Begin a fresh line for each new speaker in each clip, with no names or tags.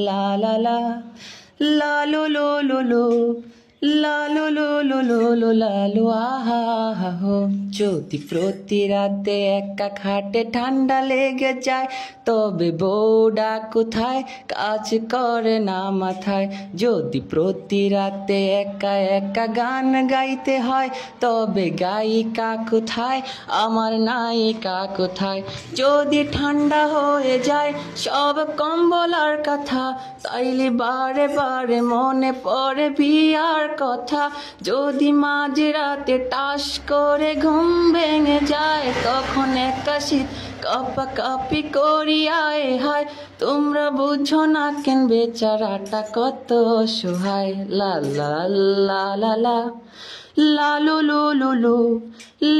লা লা লা লা লো লো লো লো লা লো লো লো লো লো লা লো আহা আহা হো। যদি প্রতি রাতে একা খাটে ঠান্ডা লেগে যায়, তবে বউডা কোথায় কাজ করে না মাথায়। যদি প্রতি রাতে একা একা গান গাইতে হয়, তবে গায়িকা কোথায় আমার নায়িকা কোথায়। যদি ঠান্ডা হয়ে যায় সব কম্বল আর কথা, তাইলে বারে বারে মনে পড়ে বিয়ার কথা। যদি মাঝরাতে টাস করে ঘুম ভেঙে যায়, তখন একা শীত কাঁপাকাঁপি করি আয় হায়। তোমরা বুঝো না কেন বেচারাটা কত অসহায়। লা লা লা লা লা লা লু লু লু লু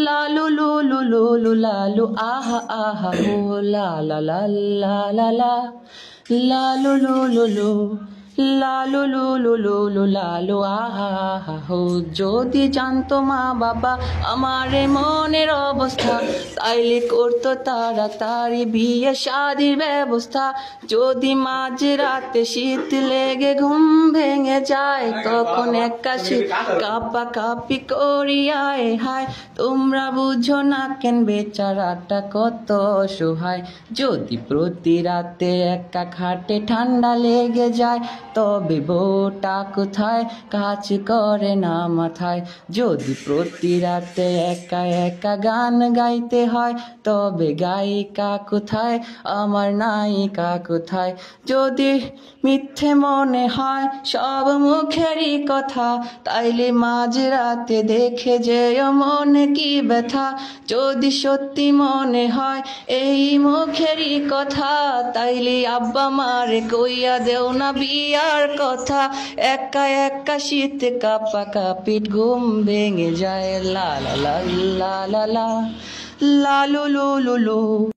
লা লু লু লু লু লু লা লু আহা আহা হো। লা লা লা লা লা লা লা লু লু লু লু লা লু লু লু লু লু লা লু আহা আহা হো। যদি জানতো মা বাবা আমার এই মনের অবস্থা, তাইলে করতো তাড়াতাড়ি বিয়ে শাদির ব্যবস্থা। যদি মাঝরাতে শীত লেগে ঘুম ভেঙে যায়, তখন একা শীত কাঁপাকাঁপি করি আয় হায়। তোমরা বুঝো না কেন বেচারাটা কত অসহায়। যদি প্রতি রাতে একা খাটে ঠান্ডা লেগে যায়, তবে বউটা কোথায় কাজ করে না মাথায়। যদি প্রতি রাতে একা একা গান গাইতে হয়, তবে গায়িকা কোথায় আমার নায়িকা কোথায়। যদি মিথ্যে মনে হয় সব মুখেরই কথা, তাইলে মাঝরাতে দেখে যেও মনে কি ব্যথা। যদি সত্যি মনে হয় এই মুখেরই কথা, তাইলে আব্বা মারে কইয়া দেও না বিয়ার কথা। একা একা শীতে কাঁপাকাঁপি ঘুম ভেঙে যায়। লা লা লা লা লা লা লা লু লু লু লু।